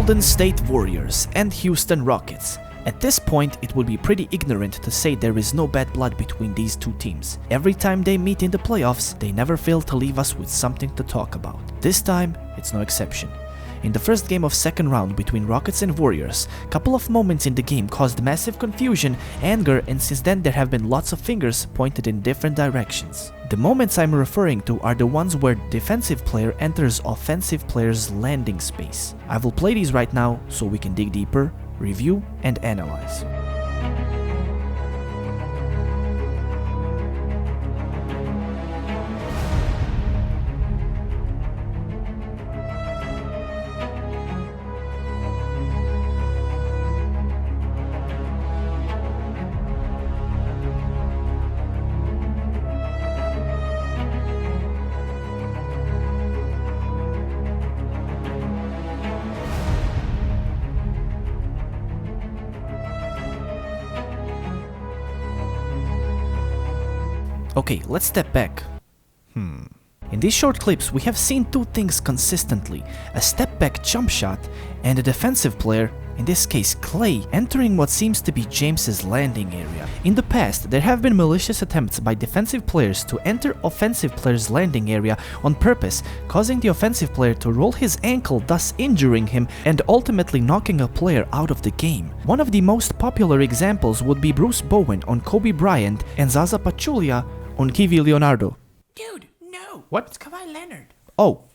Golden State Warriors and Houston Rockets. At this point, it would be pretty ignorant to say there is no bad blood between these two teams. Every time they meet in the playoffs, they never fail to leave us with something to talk about. This time, it's no exception. In the first game of second round between Rockets and Warriors, a couple of moments in the game caused massive confusion, anger, and since then there have been lots of fingers pointed in different directions. The moments I'm referring to are the ones where defensive player enters offensive player's landing space. I will play these right now so we can dig deeper, review, and analyze. Okay, let's step back. In these short clips, we have seen two things consistently: a step back jump shot and a defensive player, in this case Clay, entering what seems to be James's landing area. In the past, there have been malicious attempts by defensive players to enter offensive player's landing area on purpose, causing the offensive player to roll his ankle, thus injuring him and ultimately knocking a player out of the game. One of the most popular examples would be Bruce Bowen on Kobe Bryant and Zaza Pachulia on Kawhi Leonardo. Dude, no! What? It's Kawhi Leonard. Oh,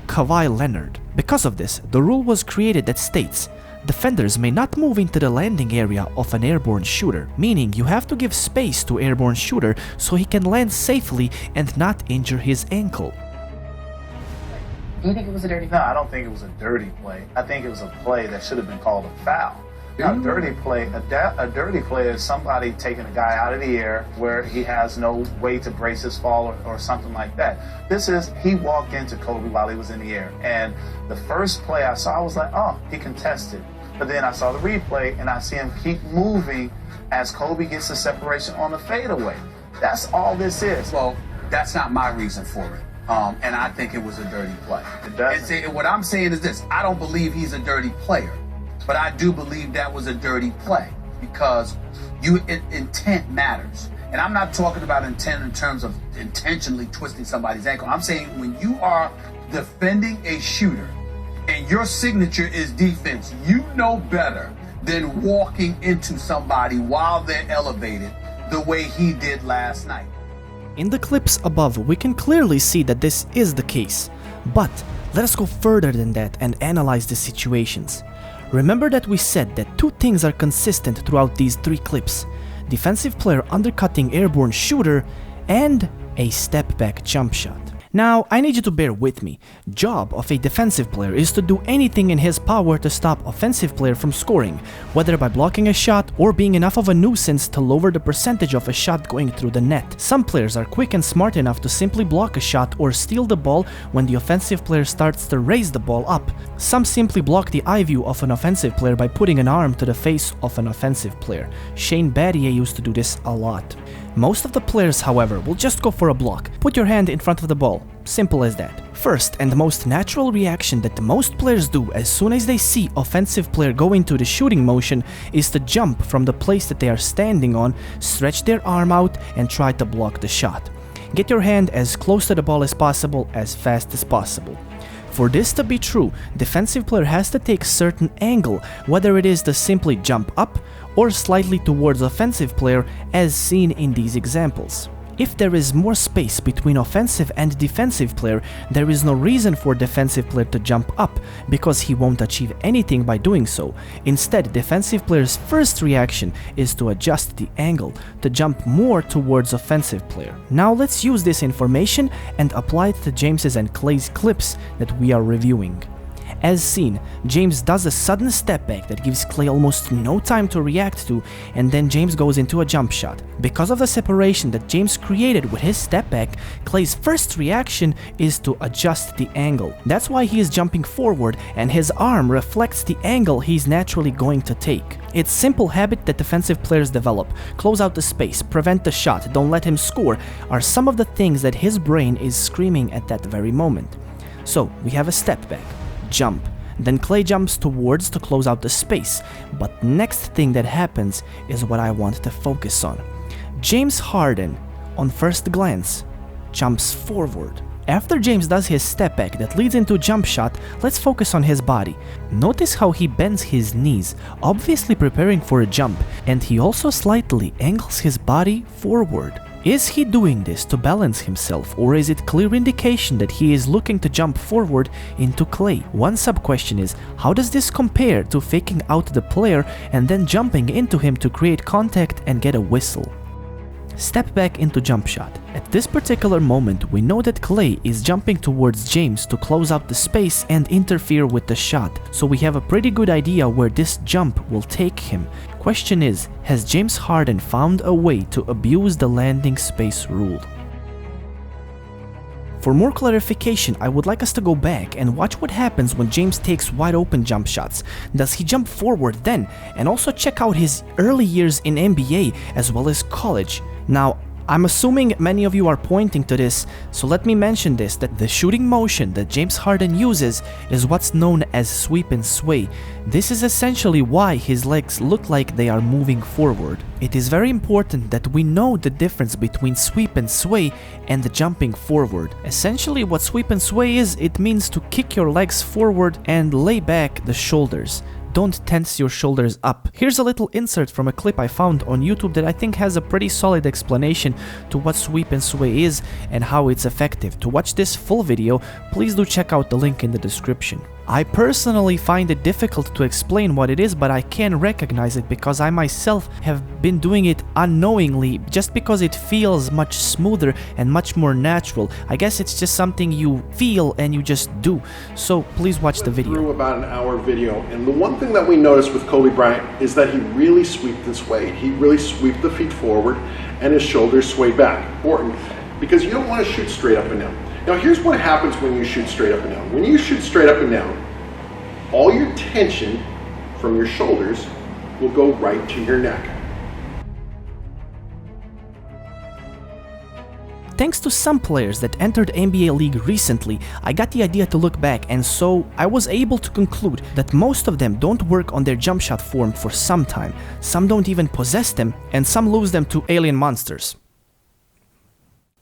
Kawhi Leonard. Because of this, the rule was created that states defenders may not move into the landing area of an airborne shooter, meaning you have to give space to airborne shooter so he can land safely and not injure his ankle. Do you think it was a dirty No, play? I don't think it was a dirty play. I think it was a play that should have been called a foul. Now, a dirty play is somebody taking a guy out of the air where he has no way to brace his fall or something like that. This is, he walked into Kobe while he was in the air. And the first play I saw, I was like, oh, he contested. But then I saw the replay and I see him keep moving as Kobe gets the separation on the fadeaway. That's all this is. Well, that's not my reason for it. And I think it was a dirty play. It doesn't. And what I'm saying is this: I don't believe he's a dirty player, but I do believe that was a dirty play because intent matters. And I'm not talking about intent in terms of intentionally twisting somebody's ankle. I'm saying when you are defending a shooter and your signature is defense, you know better than walking into somebody while they're elevated the way he did last night. In the clips above, we can clearly see that this is the case. But let us go further than that and analyze the situations. Remember that we said that two things are consistent throughout these three clips: defensive player undercutting airborne shooter and a step back jump shot. Now, I need you to bear with me. Job of a defensive player is to do anything in his power to stop offensive player from scoring, whether by blocking a shot or being enough of a nuisance to lower the percentage of a shot going through the net. Some players are quick and smart enough to simply block a shot or steal the ball when the offensive player starts to raise the ball up. Some simply block the eye view of an offensive player by putting an arm to the face of an offensive player. Shane Battier used to do this a lot. Most of the players, however, will just go for a block. Put your hand in front of the ball. Simple as that. First and most natural reaction that most players do as soon as they see offensive player go into the shooting motion is to jump from the place that they are standing on, stretch their arm out, and try to block the shot. Get your hand as close to the ball as possible, as fast as possible. For this to be true, defensive player has to take certain angle, whether it is to simply jump up or slightly towards offensive player as seen in these examples. If there is more space between offensive and defensive player, there is no reason for defensive player to jump up because he won't achieve anything by doing so. Instead, defensive player's first reaction is to adjust the angle, to jump more towards offensive player. Now let's use this information and apply it to James's and Clay's clips that we are reviewing. As seen, James does a sudden step back that gives Clay almost no time to react to, and then James goes into a jump shot. Because of the separation that James created with his step back, Clay's first reaction is to adjust the angle. That's why he is jumping forward and his arm reflects the angle he's naturally going to take. It's simple habit that defensive players develop. Close out the space, prevent the shot, don't let him score, are some of the things that his brain is screaming at that very moment. So we have a step back, jump, Then Klay jumps towards to close out the space. But next thing that happens is what I want to focus on. James Harden, on first glance, jumps forward. After James does his step back that leads into a jump shot, let's focus on his body. Notice how he bends his knees, obviously preparing for a jump, and he also slightly angles his body forward. Is he doing this to balance himself, or is it clear indication that he is looking to jump forward into Klay? One sub-question is, how does this compare to faking out the player and then jumping into him to create contact and get a whistle? Step back into jump shot. At this particular moment, we know that Klay is jumping towards James to close out the space and interfere with the shot, so we have a pretty good idea where this jump will take him. Question is, has James Harden found a way to abuse the landing space rule? For more clarification, I would like us to go back and watch what happens when James takes wide open jump shots. Does he jump forward then? And also check out his early years in NBA as well as college. Now, I'm assuming many of you are pointing to this, so let me mention this, that the shooting motion that James Harden uses is what's known as sweep and sway. This is essentially why his legs look like they are moving forward. It is very important that we know the difference between sweep and sway and the jumping forward. Essentially what sweep and sway is, it means to kick your legs forward and lay back the shoulders. Don't tense your shoulders up. Here's a little insert from a clip I found on YouTube that I think has a pretty solid explanation to what sweep and sway is and how it's effective. To watch this full video, please do check out the link in the description. I personally find it difficult to explain what it is, but I can recognize it because I myself have been doing it unknowingly, just because it feels much smoother and much more natural. I guess it's just something you feel and you just do. So please watch the video. Through about an hour video, and the one thing that we noticed with Kobe Bryant is that he really swept and swayed. He really swept the feet forward and his shoulders swayed back. Important, because you don't want to shoot straight up and down. Now here's what happens when you shoot straight up and down. When you shoot straight up and down, all your tension from your shoulders will go right to your neck. Thanks to some players that entered NBA League recently, I got the idea to look back, and so I was able to conclude that most of them don't work on their jump shot form for some time, some don't even possess them, and some lose them to alien monsters.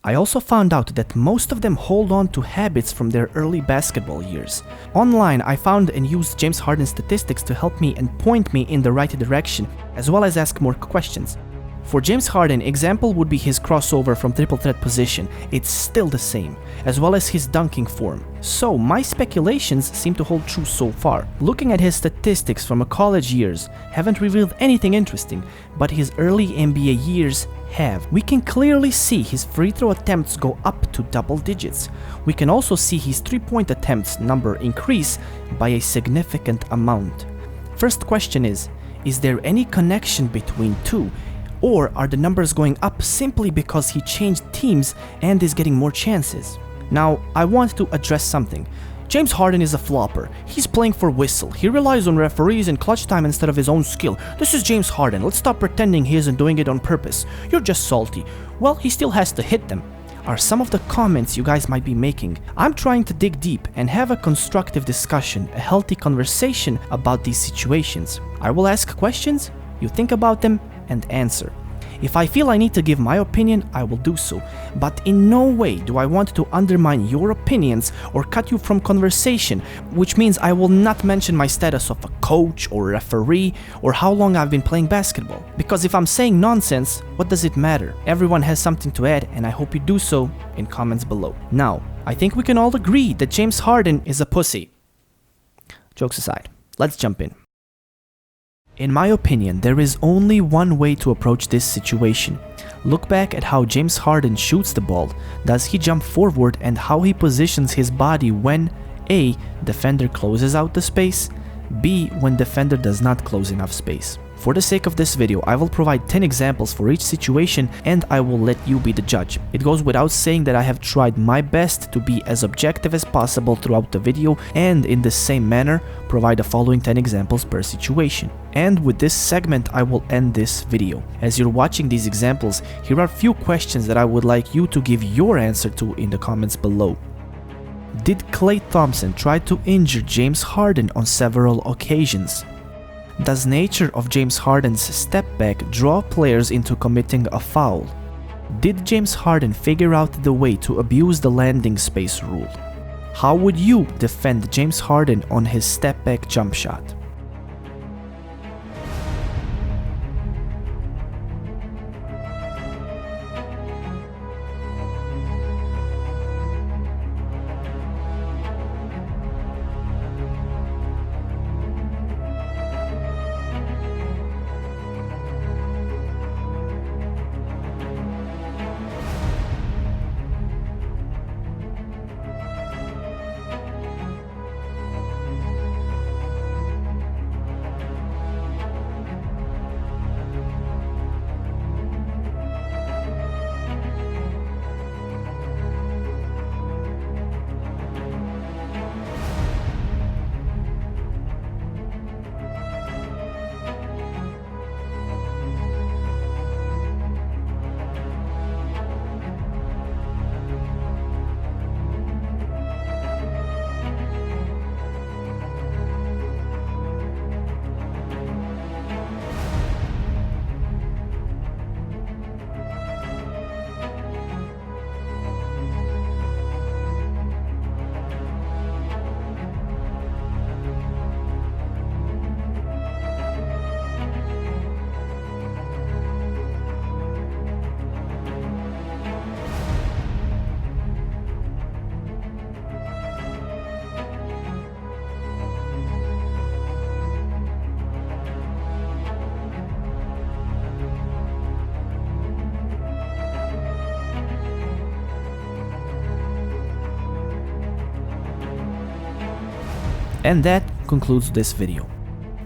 I also found out that most of them hold on to habits from their early basketball years. Online, I found and used James Harden's statistics to help me and point me in the right direction, as well as ask more questions. For James Harden, example would be his crossover from triple threat position. It's still the same, as well as his dunking form. So my speculations seem to hold true so far. Looking at his statistics from college years haven't revealed anything interesting, but his early NBA years have. We can clearly see his free throw attempts go up to double digits. We can also see his three-point attempts number increase by a significant amount. First question is there any connection between two? Or are the numbers going up simply because he changed teams and is getting more chances? Now, I want to address something. James Harden is a flopper. He's playing for whistle. He relies on referees in clutch time instead of his own skill. This is James Harden. Let's stop pretending he isn't doing it on purpose. You're just salty. Well, he still has to hit them, are some of the comments you guys might be making. I'm trying to dig deep and have a constructive discussion, a healthy conversation about these situations. I will ask questions, you think about them, and answer. If I feel I need to give my opinion, I will do so, but in no way do I want to undermine your opinions or cut you from conversation, which means I will not mention my status of a coach or referee or how long I've been playing basketball. Because if I'm saying nonsense, what does it matter? Everyone has something to add, and I hope you do so in comments below. Now, I think we can all agree that James Harden is a pussy. Jokes aside, let's jump in. In my opinion, there is only one way to approach this situation. Look back at how James Harden shoots the ball. Does he jump forward, and how he positions his body when A. defender closes out the space, B. when defender does not close enough space. For the sake of this video, I will provide 10 examples for each situation and I will let you be the judge. It goes without saying that I have tried my best to be as objective as possible throughout the video and in the same manner provide the following 10 examples per situation. And with this segment, I will end this video. As you're watching these examples, here are a few questions that I would like you to give your answer to in the comments below. Did Klay Thompson try to injure James Harden on several occasions? Does nature of James Harden's step back draw players into committing a foul? Did James Harden figure out the way to abuse the landing space rule? How would you defend James Harden on his step back jump shot? And that concludes this video.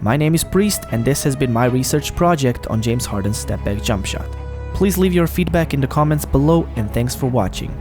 My name is Priest and this has been my research project on James Harden's step back jump shot. Please leave your feedback in the comments below and thanks for watching.